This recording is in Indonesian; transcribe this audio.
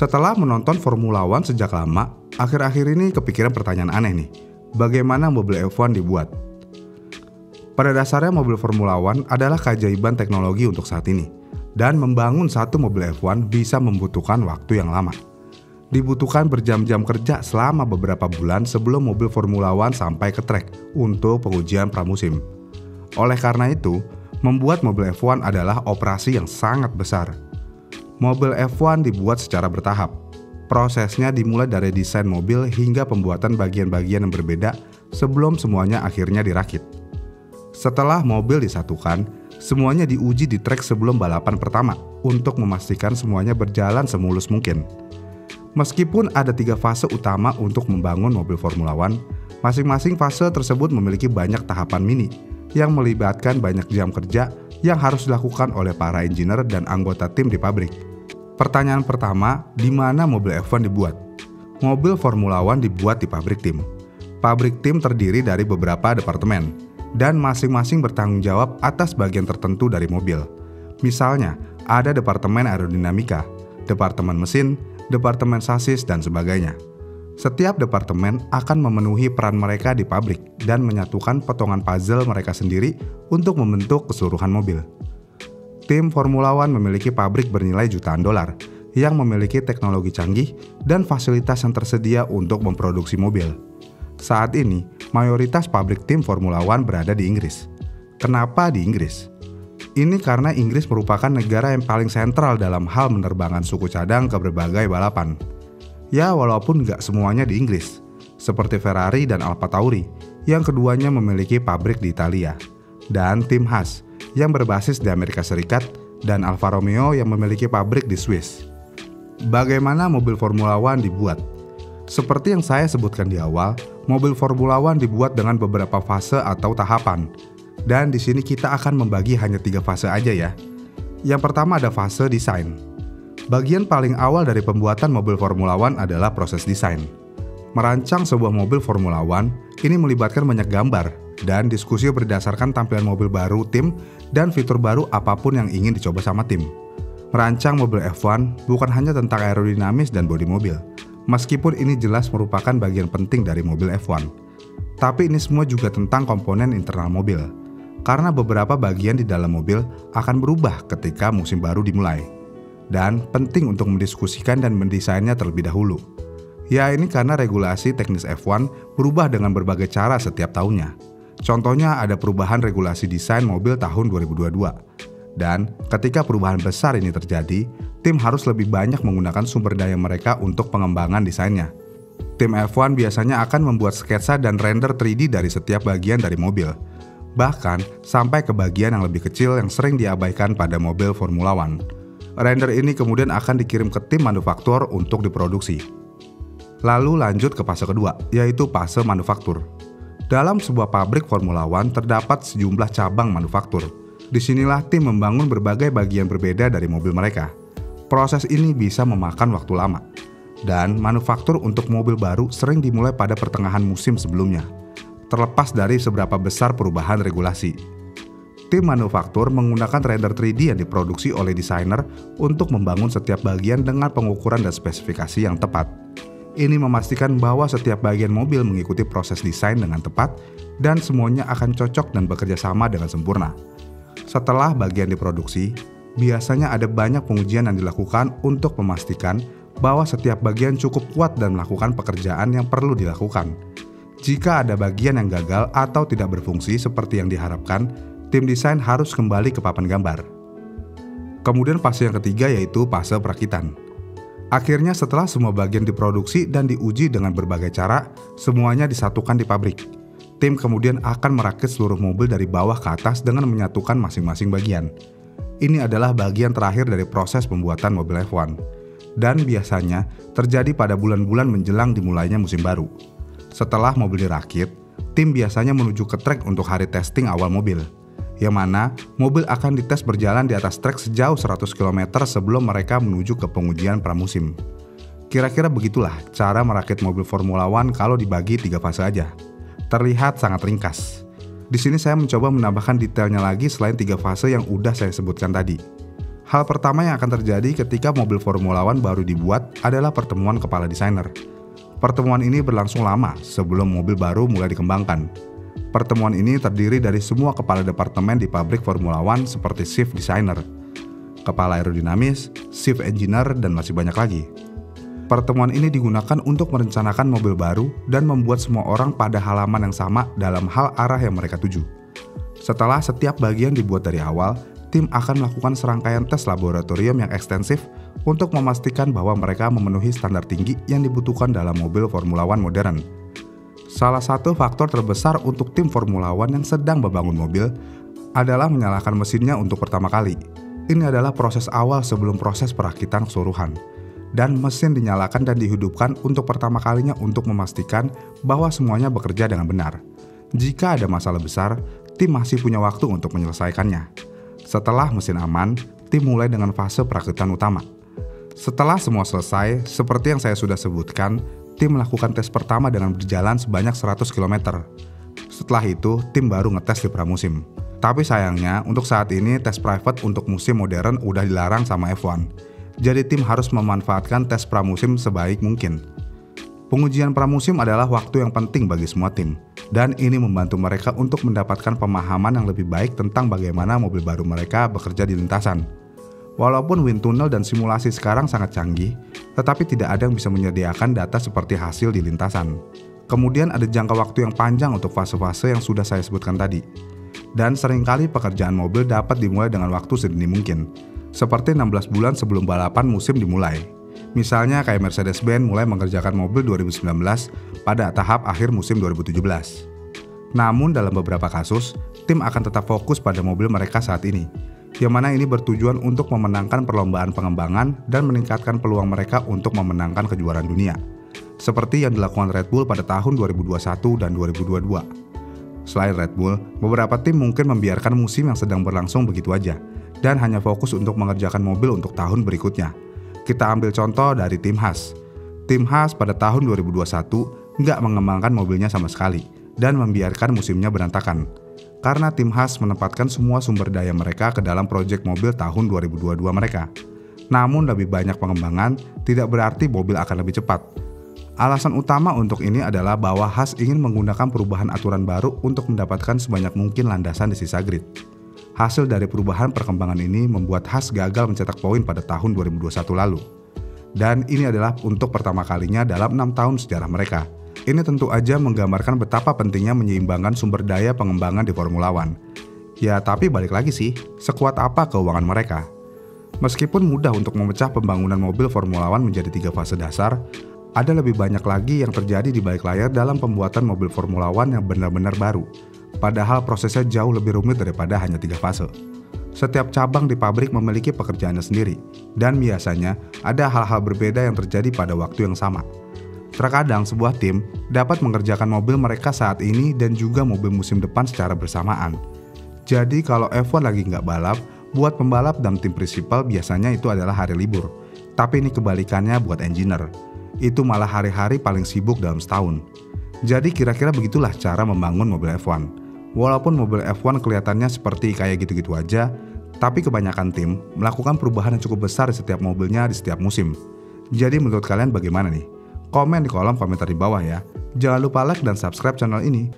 Setelah menonton Formula One sejak lama, akhir-akhir ini kepikiran pertanyaan aneh nih. Bagaimana mobil F1 dibuat? Pada dasarnya mobil Formula One adalah keajaiban teknologi untuk saat ini. Dan membangun satu mobil F1 bisa membutuhkan waktu yang lama. Dibutuhkan berjam-jam kerja selama beberapa bulan sebelum mobil Formula One sampai ke trek untuk pengujian pramusim. Oleh karena itu, membuat mobil F1 adalah operasi yang sangat besar. Mobil F1 dibuat secara bertahap. Prosesnya dimulai dari desain mobil hingga pembuatan bagian-bagian yang berbeda sebelum semuanya akhirnya dirakit. Setelah mobil disatukan, semuanya diuji di trek sebelum balapan pertama untuk memastikan semuanya berjalan semulus mungkin. Meskipun ada 3 fase utama untuk membangun mobil Formula One, masing-masing fase tersebut memiliki banyak tahapan mini yang melibatkan banyak jam kerja yang harus dilakukan oleh para engineer dan anggota tim di pabrik. Pertanyaan pertama, di mana mobil F1 dibuat? Mobil Formula One dibuat di pabrik tim. Pabrik tim terdiri dari beberapa departemen, dan masing-masing bertanggung jawab atas bagian tertentu dari mobil. Misalnya, ada departemen aerodinamika, departemen mesin, departemen sasis, dan sebagainya. Setiap departemen akan memenuhi peran mereka di pabrik dan menyatukan potongan puzzle mereka sendiri untuk membentuk keseluruhan mobil. Tim Formula One memiliki pabrik bernilai jutaan dolar yang memiliki teknologi canggih dan fasilitas yang tersedia untuk memproduksi mobil. Saat ini, mayoritas pabrik tim Formula One berada di Inggris. Kenapa di Inggris? Ini karena Inggris merupakan negara yang paling sentral dalam hal menerbangkan suku cadang ke berbagai balapan. Ya, walaupun nggak semuanya di Inggris, seperti Ferrari dan Alfa Tauri, yang keduanya memiliki pabrik di Italia, dan tim Haas, yang berbasis di Amerika Serikat, dan Alfa Romeo yang memiliki pabrik di Swiss. Bagaimana mobil Formula One dibuat? Seperti yang saya sebutkan di awal, mobil Formula One dibuat dengan beberapa fase atau tahapan. Dan di sini kita akan membagi hanya 3 fase aja ya. Yang pertama ada fase desain. Bagian paling awal dari pembuatan mobil Formula One adalah proses desain. Merancang sebuah mobil Formula One ini melibatkan banyak gambar dan diskusi berdasarkan tampilan mobil baru tim dan fitur baru apapun yang ingin dicoba sama tim. Merancang mobil F1 bukan hanya tentang aerodinamis dan bodi mobil, meskipun ini jelas merupakan bagian penting dari mobil F1. Tapi ini semua juga tentang komponen internal mobil, karena beberapa bagian di dalam mobil akan berubah ketika musim baru dimulai. Dan penting untuk mendiskusikan dan mendesainnya terlebih dahulu. Ya, ini karena regulasi teknis F1 berubah dengan berbagai cara setiap tahunnya. Contohnya ada perubahan regulasi desain mobil tahun 2022. Dan ketika perubahan besar ini terjadi, tim harus lebih banyak menggunakan sumber daya mereka untuk pengembangan desainnya. Tim F1 biasanya akan membuat sketsa dan render 3D dari setiap bagian dari mobil. Bahkan sampai ke bagian yang lebih kecil yang sering diabaikan pada mobil Formula One. Render ini kemudian akan dikirim ke tim manufaktur untuk diproduksi. Lalu lanjut ke fase kedua, yaitu fase manufaktur. Dalam sebuah pabrik Formula One terdapat sejumlah cabang manufaktur. Disinilah tim membangun berbagai bagian berbeda dari mobil mereka. Proses ini bisa memakan waktu lama. Dan manufaktur untuk mobil baru sering dimulai pada pertengahan musim sebelumnya, terlepas dari seberapa besar perubahan regulasi. Tim manufaktur menggunakan render 3D yang diproduksi oleh desainer untuk membangun setiap bagian dengan pengukuran dan spesifikasi yang tepat. Ini memastikan bahwa setiap bagian mobil mengikuti proses desain dengan tepat dan semuanya akan cocok dan bekerja sama dengan sempurna. Setelah bagian diproduksi, biasanya ada banyak pengujian yang dilakukan untuk memastikan bahwa setiap bagian cukup kuat dan melakukan pekerjaan yang perlu dilakukan. Jika ada bagian yang gagal atau tidak berfungsi seperti yang diharapkan, tim desain harus kembali ke papan gambar. Kemudian fase yang ketiga yaitu fase perakitan. Akhirnya setelah semua bagian diproduksi dan diuji dengan berbagai cara, semuanya disatukan di pabrik. Tim kemudian akan merakit seluruh mobil dari bawah ke atas dengan menyatukan masing-masing bagian. Ini adalah bagian terakhir dari proses pembuatan mobil F1. Dan biasanya terjadi pada bulan-bulan menjelang dimulainya musim baru. Setelah mobil dirakit, tim biasanya menuju ke trek untuk hari testing awal mobil. Yang mana mobil akan dites berjalan di atas trek sejauh 100 km sebelum mereka menuju ke pengujian pramusim. Kira-kira begitulah cara merakit mobil Formula One kalau dibagi 3 fase aja. Terlihat sangat ringkas. Di sini saya mencoba menambahkan detailnya lagi selain 3 fase yang udah saya sebutkan tadi. Hal pertama yang akan terjadi ketika mobil Formula One baru dibuat adalah pertemuan kepala desainer. Pertemuan ini berlangsung lama sebelum mobil baru mulai dikembangkan. Pertemuan ini terdiri dari semua kepala departemen di pabrik Formula One seperti chief designer, kepala aerodinamis, chief engineer, dan masih banyak lagi. Pertemuan ini digunakan untuk merencanakan mobil baru dan membuat semua orang pada halaman yang sama dalam hal arah yang mereka tuju. Setelah setiap bagian dibuat dari awal, tim akan melakukan serangkaian tes laboratorium yang ekstensif untuk memastikan bahwa mereka memenuhi standar tinggi yang dibutuhkan dalam mobil Formula One modern. Salah satu faktor terbesar untuk tim Formula One yang sedang membangun mobil adalah menyalakan mesinnya untuk pertama kali. Ini adalah proses awal sebelum proses perakitan keseluruhan. Dan mesin dinyalakan dan dihidupkan untuk pertama kalinya untuk memastikan bahwa semuanya bekerja dengan benar. Jika ada masalah besar, tim masih punya waktu untuk menyelesaikannya. Setelah mesin aman, tim mulai dengan fase perakitan utama. Setelah semua selesai, seperti yang saya sudah sebutkan, tim melakukan tes pertama dengan berjalan sebanyak 100 km. Setelah itu, tim baru ngetes di pramusim. Tapi sayangnya, untuk saat ini tes private untuk musim modern udah dilarang sama F1. Jadi tim harus memanfaatkan tes pramusim sebaik mungkin. Pengujian pramusim adalah waktu yang penting bagi semua tim, dan ini membantu mereka untuk mendapatkan pemahaman yang lebih baik tentang bagaimana mobil baru mereka bekerja di lintasan. Walaupun wind tunnel dan simulasi sekarang sangat canggih, tetapi tidak ada yang bisa menyediakan data seperti hasil di lintasan. Kemudian ada jangka waktu yang panjang untuk fase-fase yang sudah saya sebutkan tadi. Dan seringkali pekerjaan mobil dapat dimulai dengan waktu sedini mungkin, seperti 16 bulan sebelum balapan musim dimulai. Misalnya kayak Mercedes-Benz mulai mengerjakan mobil 2019 pada tahap akhir musim 2017. Namun dalam beberapa kasus, tim akan tetap fokus pada mobil mereka saat ini, yang mana ini bertujuan untuk memenangkan perlombaan pengembangan dan meningkatkan peluang mereka untuk memenangkan kejuaraan dunia, seperti yang dilakukan Red Bull pada tahun 2021 dan 2022. Selain Red Bull, beberapa tim mungkin membiarkan musim yang sedang berlangsung begitu aja, dan hanya fokus untuk mengerjakan mobil untuk tahun berikutnya. Kita ambil contoh dari tim Haas. Tim Haas pada tahun 2021 nggak mengembangkan mobilnya sama sekali dan membiarkan musimnya berantakan. Karena tim Haas menempatkan semua sumber daya mereka ke dalam proyek mobil tahun 2022 mereka. Namun lebih banyak pengembangan tidak berarti mobil akan lebih cepat. Alasan utama untuk ini adalah bahwa Haas ingin menggunakan perubahan aturan baru untuk mendapatkan sebanyak mungkin landasan di sisa grid. Hasil dari perubahan perkembangan ini membuat Haas gagal mencetak poin pada tahun 2021 lalu. Dan ini adalah untuk pertama kalinya dalam 6 tahun sejarah mereka. Ini tentu aja menggambarkan betapa pentingnya menyeimbangkan sumber daya pengembangan di Formula One. Ya tapi balik lagi sih, sekuat apa keuangan mereka? Meskipun mudah untuk memecah pembangunan mobil Formula One menjadi 3 fase dasar, ada lebih banyak lagi yang terjadi di balik layar dalam pembuatan mobil Formula One yang benar-benar baru. Padahal prosesnya jauh lebih rumit daripada hanya 3 fase. Setiap cabang di pabrik memiliki pekerjaannya sendiri, dan biasanya ada hal-hal berbeda yang terjadi pada waktu yang sama. Terkadang sebuah tim dapat mengerjakan mobil mereka saat ini dan juga mobil musim depan secara bersamaan. Jadi kalau F1 lagi nggak balap, buat pembalap dan tim prinsipal biasanya itu adalah hari libur. Tapi ini kebalikannya buat engineer. Itu malah hari-hari paling sibuk dalam setahun. Jadi kira-kira begitulah cara membangun mobil F1. Walaupun mobil F1 kelihatannya seperti kayak gitu-gitu aja, tapi kebanyakan tim melakukan perubahan yang cukup besar di setiap mobilnya di setiap musim. Jadi menurut kalian bagaimana nih? Komen di kolom komentar di bawah ya. Jangan lupa like dan subscribe channel ini